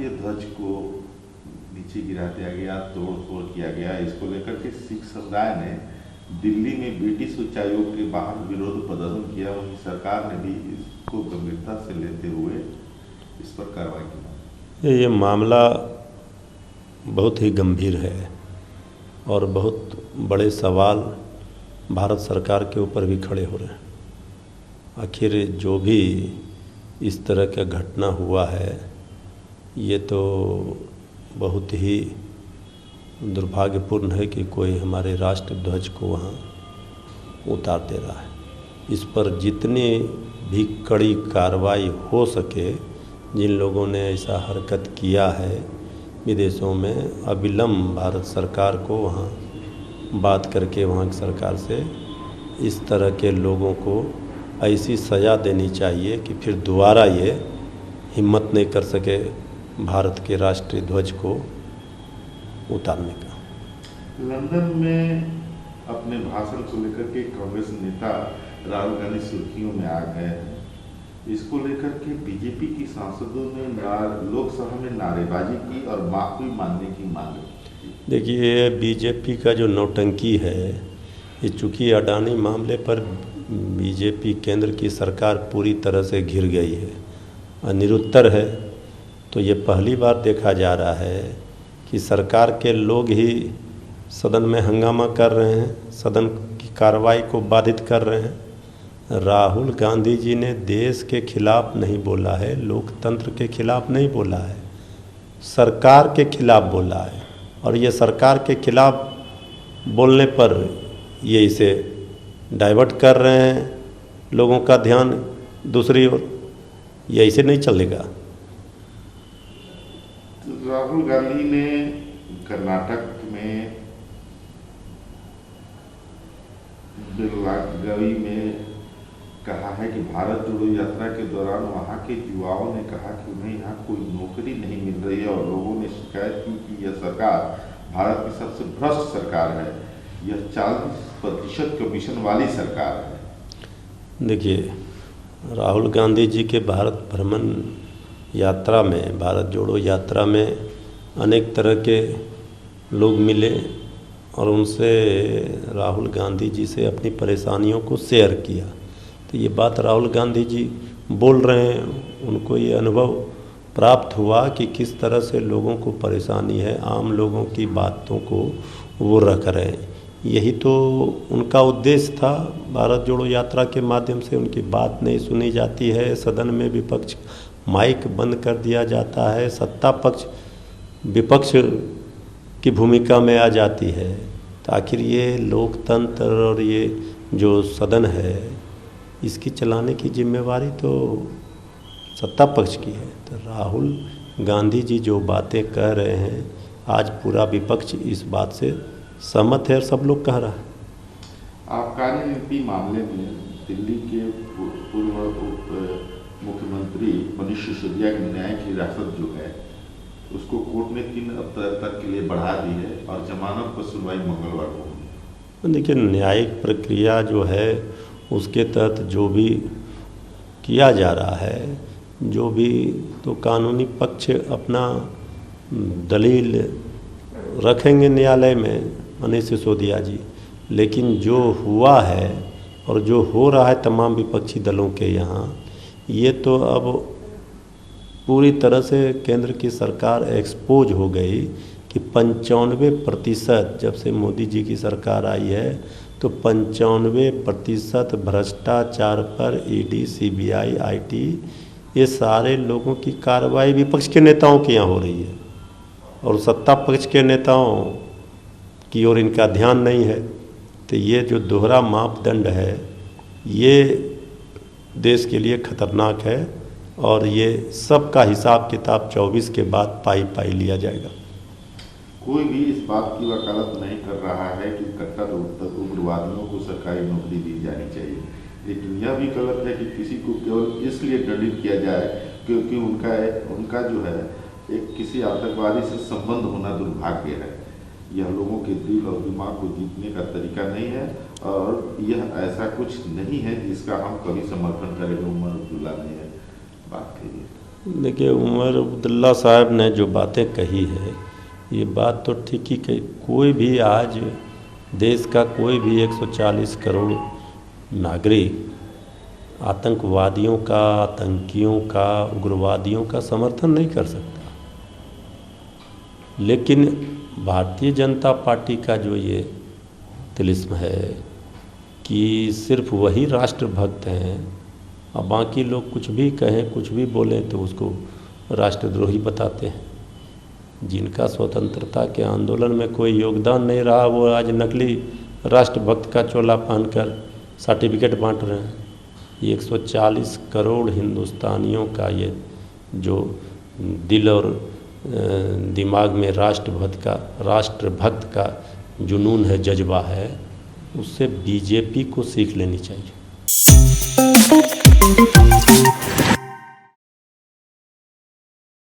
भारतीय ध्वज को नीचे गिरा दिया गया, तोड़ फोड़ किया गया। इसको लेकर के सिख समुदाय ने दिल्ली में ब्रिटिश उच्चायोग के बाहर विरोध प्रदर्शन किया। वहीं सरकार ने भी इसको गंभीरता से लेते हुए इस पर कार्रवाई की। ये मामला बहुत ही गंभीर है और बहुत बड़े सवाल भारत सरकार के ऊपर भी खड़े हो रहे हैं। आखिर जो भी इस तरह का घटना हुआ है ये तो बहुत ही दुर्भाग्यपूर्ण है कि कोई हमारे राष्ट्र ध्वज को वहाँ उतार दे रहा है। इस पर जितनी भी कड़ी कार्रवाई हो सके, जिन लोगों ने ऐसा हरकत किया है विदेशों में, अविलंब भारत सरकार को वहाँ बात करके वहाँ की सरकार से इस तरह के लोगों को ऐसी सज़ा देनी चाहिए कि फिर दोबारा ये हिम्मत नहीं कर सके भारत के राष्ट्रीय ध्वज को उतारने का। लंदन में अपने भाषण को लेकर के कांग्रेस नेता राहुल गांधी सुर्खियों में आ गए हैं। इसको लेकर के बीजेपी की सांसदों ने लोकसभा में नारेबाजी की और माफी मांगने की मांग की। देखिए, बीजेपी का जो नौटंकी है, ये चूँकि अडानी मामले पर बीजेपी केंद्र की सरकार पूरी तरह से घिर गई है और निरुत्तर है, तो ये पहली बार देखा जा रहा है कि सरकार के लोग ही सदन में हंगामा कर रहे हैं, सदन की कार्रवाई को बाधित कर रहे हैं। राहुल गांधी जी ने देश के खिलाफ नहीं बोला है, लोकतंत्र के खिलाफ नहीं बोला है, सरकार के खिलाफ बोला है। और ये सरकार के खिलाफ बोलने पर ये इसे डाइवर्ट कर रहे हैं, लोगों का ध्यान दूसरी ओर। ये ऐसे नहीं चलेगा। राहुल गांधी ने कर्नाटक में बेलगावी में कहा है कि भारत जोड़ो यात्रा के दौरान वहां के युवाओं ने कहा कि उन्हें यहाँ कोई नौकरी नहीं मिल रही है और लोगों ने शिकायत की कि यह सरकार भारत की सबसे भ्रष्ट सरकार है, यह 40% कमीशन वाली सरकार है। देखिए, राहुल गांधी जी के भारत भ्रमण यात्रा में, भारत जोड़ो यात्रा में अनेक तरह के लोग मिले और उनसे राहुल गांधी जी से अपनी परेशानियों को शेयर किया। तो ये बात राहुल गांधी जी बोल रहे हैं, उनको ये अनुभव प्राप्त हुआ कि किस तरह से लोगों को परेशानी है, आम लोगों की बातों को वो रख रहे हैं। यही तो उनका उद्देश्य था। भारत जोड़ो यात्रा के माध्यम से उनकी बात नहीं सुनी जाती है, सदन में विपक्ष माइक बंद कर दिया जाता है, सत्ता पक्ष विपक्ष की भूमिका में आ जाती है। तो आखिर ये लोकतंत्र और ये जो सदन है, इसकी चलाने की जिम्मेवारी तो सत्ता पक्ष की है। तो राहुल गांधी जी जो बातें कह रहे हैं, आज पूरा विपक्ष इस बात से सहमत है और सब लोग कह रहा है। आबकारी नीति मामले में दिल्ली के पूर्व उप मुख्यमंत्री मनीष सिसोदिया की न्यायिक हिरासत जो है उसको कोर्ट ने 3 अप्रैल तक के लिए बढ़ा दी है और जमानत पर सुनवाई मंगलवार को होगी। देखिए, न्यायिक प्रक्रिया जो है उसके तहत जो भी किया जा रहा है, जो भी तो कानूनी पक्ष अपना दलील रखेंगे न्यायालय में मनीष सिसोदिया जी। लेकिन जो हुआ है और जो हो रहा है तमाम विपक्षी दलों के यहाँ, ये तो अब पूरी तरह से केंद्र की सरकार एक्सपोज हो गई कि 95% जब से मोदी जी की सरकार आई है तो 95% भ्रष्टाचार पर ईडी, सीबीआई, आईटी, ये सारे लोगों की कार्रवाई विपक्ष के नेताओं के यहाँ हो रही है और सत्ता पक्ष के नेताओं की ओर इनका ध्यान नहीं है। तो ये जो दोहरा मापदंड है ये देश के लिए खतरनाक है और ये सबका हिसाब किताब 24 के बाद पाई पाई लिया जाएगा। कोई भी इस बात की वकालत नहीं कर रहा है कि कट्टर उग्रवादियों को सरकारी नौकरी दी जानी चाहिए, लेकिन यह भी गलत है कि किसी को केवल इसलिए दंडित किया जाए क्योंकि उनका जो है एक किसी आतंकवादी से संबंध होना दुर्भाग्य है। यह लोगों के दिल और दिमाग को जीतने का तरीका नहीं है और यह ऐसा कुछ नहीं है जिसका हम कभी समर्थन करेंगे। उमर अब्दुल्ला ने बात कही है। देखिए, उमर अब्दुल्ला साहब ने जो बातें कही है, ये बात तो ठीक ही कही। कोई भी आज देश का कोई भी 140 करोड़ नागरिक आतंकवादियों का, आतंकियों का, उग्रवादियों का समर्थन नहीं कर सकता। लेकिन भारतीय जनता पार्टी का जो ये तिलिस्म है कि सिर्फ वही राष्ट्रभक्त हैं और बाकी लोग कुछ भी कहें, कुछ भी बोलें तो उसको राष्ट्रद्रोही बताते हैं। जिनका स्वतंत्रता के आंदोलन में कोई योगदान नहीं रहा, वो आज नकली राष्ट्रभक्त का चोला पहनकर सर्टिफिकेट बांट रहे हैं। 140 करोड़ हिंदुस्तानियों का ये जो दिल और दिमाग में राष्ट्रभक्त का जुनून है, जज्बा है, उससे बीजेपी को सीख लेनी चाहिए।